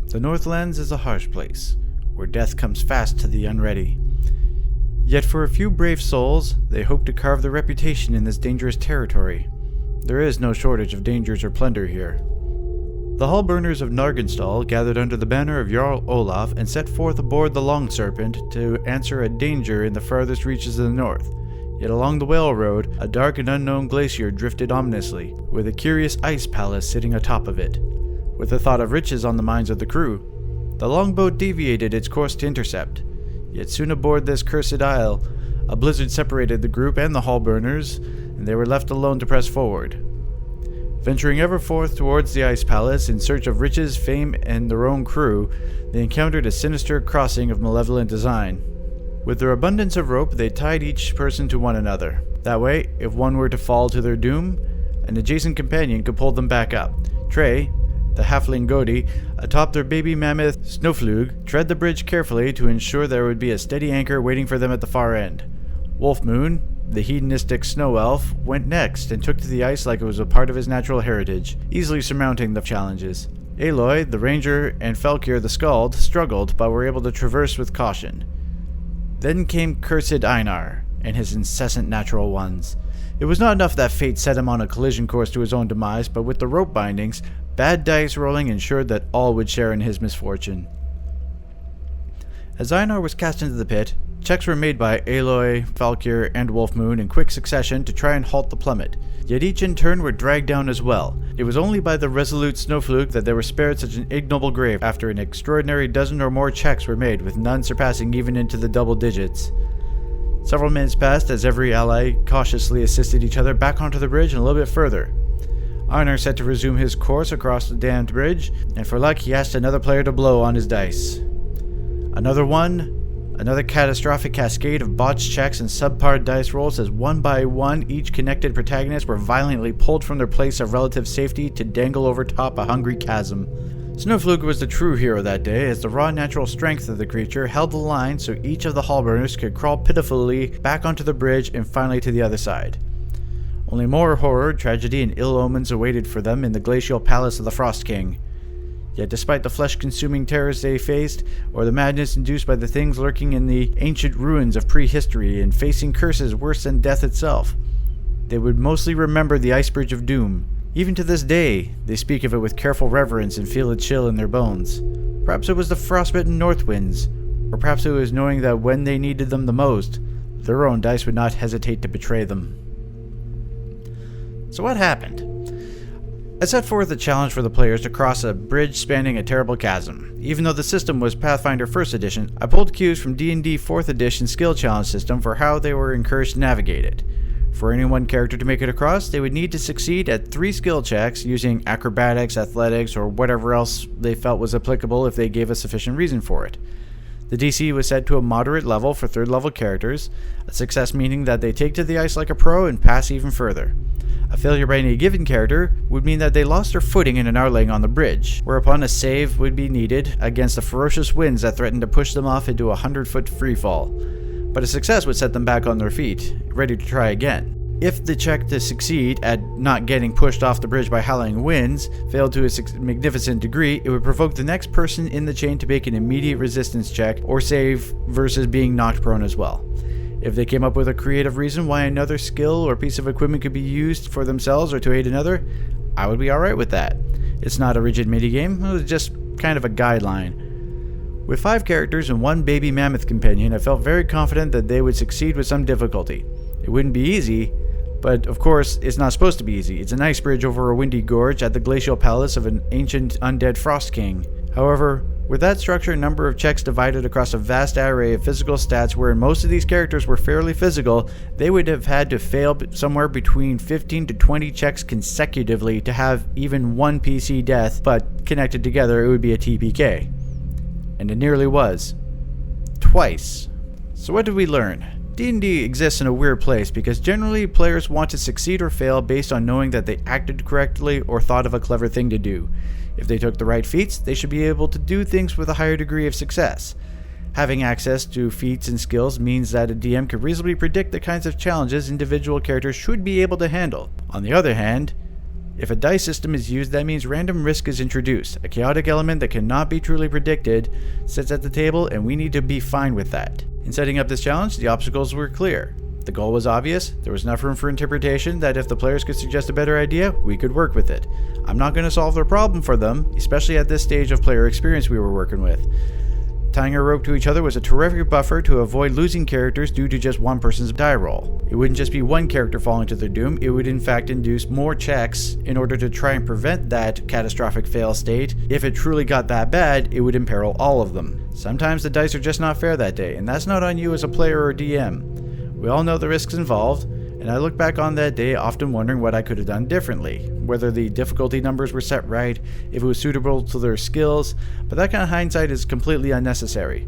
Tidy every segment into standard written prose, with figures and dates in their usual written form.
The Northlands is a harsh place, where death comes fast to the unready. Yet for a few brave souls, they hope to carve their reputation in this dangerous territory. There is no shortage of dangers or plunder here. The Hallburners of Nargenstal gathered under the banner of Jarl Olaf and set forth aboard the Long Serpent to answer a danger in the farthest reaches of the north. Yet along the Whale Road, a dark and unknown glacier drifted ominously, with a curious ice palace sitting atop of it. With the thought of riches on the minds of the crew, the longboat deviated its course to intercept. Yet soon aboard this cursed isle, a blizzard separated the group and the Hallburners, and they were left alone to press forward. Venturing ever forth towards the ice palace in search of riches, fame, and their own crew, they encountered a sinister crossing of malevolent design. With their abundance of rope, they tied each person to one another. That way, if one were to fall to their doom, an adjacent companion could pull them back up. Trey, the halfling Godi, atop their baby mammoth Snowflug, tread the bridge carefully to ensure there would be a steady anchor waiting for them at the far end. Wolfmoon, the hedonistic snow elf, went next and took to the ice like it was a part of his natural heritage, easily surmounting the challenges. Aloy, the ranger, and Felkir, the skald, struggled but were able to traverse with caution. Then came cursed Einar and his incessant natural ones. It was not enough that fate set him on a collision course to his own demise, but with the rope bindings, bad dice rolling ensured that all would share in his misfortune. As Einar was cast into the pit, checks were made by Aloy, Falkir, and Wolfmoon in quick succession to try and halt the plummet, yet each in turn were dragged down as well. It was only by the resolute Snowflug that they were spared such an ignoble grave after an extraordinary dozen or more checks were made, with none surpassing even into the double digits. Several minutes passed as every ally cautiously assisted each other back onto the bridge and a little bit further. Einar set to resume his course across the damned bridge, and for luck he asked another player to blow on his dice. Another catastrophic cascade of botched checks and subpar dice rolls as one by one each connected protagonist were violently pulled from their place of relative safety to dangle over top a hungry chasm. Snowflug was the true hero that day, as the raw natural strength of the creature held the line so each of the Hallburners could crawl pitifully back onto the bridge and finally to the other side. Only more horror, tragedy, and ill omens awaited for them in the glacial palace of the Frost King. Yet despite the flesh-consuming terrors they faced, or the madness induced by the things lurking in the ancient ruins of prehistory and facing curses worse than death itself, they would mostly remember the Ice Bridge of Doom. Even to this day, they speak of it with careful reverence and feel a chill in their bones. Perhaps it was the frostbitten north winds, or perhaps it was knowing that when they needed them the most, their own dice would not hesitate to betray them. So what happened? I set forth a challenge for the players to cross a bridge spanning a terrible chasm. Even though the system was Pathfinder 1st edition, I pulled cues from D&D 4th edition skill challenge system for how they were encouraged to navigate it. For any one character to make it across, they would need to succeed at 3 skill checks using acrobatics, athletics, or whatever else they felt was applicable if they gave a sufficient reason for it. The DC was set to a moderate level for 3rd level characters, a success meaning that they take to the ice like a pro and pass even further. A failure by any given character would mean that they lost their footing and are laying on the bridge, whereupon a save would be needed against the ferocious winds that threatened to push them off into a 100-foot freefall. But a success would set them back on their feet, ready to try again. If the check to succeed at not getting pushed off the bridge by howling winds failed to a magnificent degree, it would provoke the next person in the chain to make an immediate resistance check or save versus being knocked prone as well. If they came up with a creative reason why another skill or piece of equipment could be used for themselves or to aid another, I would be alright with that. It's not a rigid minigame, it was just kind of a guideline. With 5 characters and 1 baby mammoth companion, I felt very confident that they would succeed with some difficulty. It wouldn't be easy, but of course it's not supposed to be easy. It's an ice bridge over a windy gorge at the glacial palace of an ancient undead Frost King. However, with that structure and number of checks divided across a vast array of physical stats wherein most of these characters were fairly physical, they would have had to fail somewhere between 15 to 20 checks consecutively to have even one PC death, but connected together it would be a TPK. And it nearly was. Twice. So what did we learn? D&D exists in a weird place because generally players want to succeed or fail based on knowing that they acted correctly or thought of a clever thing to do. If they took the right feats, they should be able to do things with a higher degree of success. Having access to feats and skills means that a DM can reasonably predict the kinds of challenges individual characters should be able to handle. On the other hand, If a dice system is used, that means random risk is introduced. A chaotic element that cannot be truly predicted sits at the table, and we need to be fine with that. In setting up this challenge, the obstacles were clear. The goal was obvious, there was enough room for interpretation that if the players could suggest a better idea, we could work with it. I'm not going to solve their problem for them, especially at this stage of player experience we were working with. Tying a rope to each other was a terrific buffer to avoid losing characters due to just one person's die roll. It wouldn't just be one character falling to their doom, it would in fact induce more checks in order to try and prevent that catastrophic fail state. If it truly got that bad, it would imperil all of them. Sometimes the dice are just not fair that day, and that's not on you as a player or DM. We all know the risks involved, and I look back on that day often wondering what I could have done differently, whether the difficulty numbers were set right, if it was suitable to their skills, but that kind of hindsight is completely unnecessary.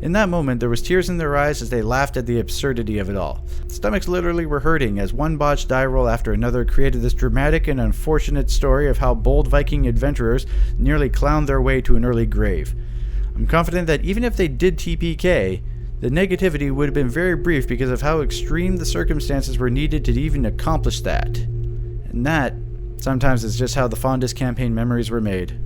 In that moment, there was tears in their eyes as they laughed at the absurdity of it all. Stomachs literally were hurting as one botched die roll after another created this dramatic and unfortunate story of how bold Viking adventurers nearly clowned their way to an early grave. I'm confident that even if they did TPK, the negativity would have been very brief because of how extreme the circumstances were needed to even accomplish that. And that, sometimes, is just how the fondest campaign memories were made.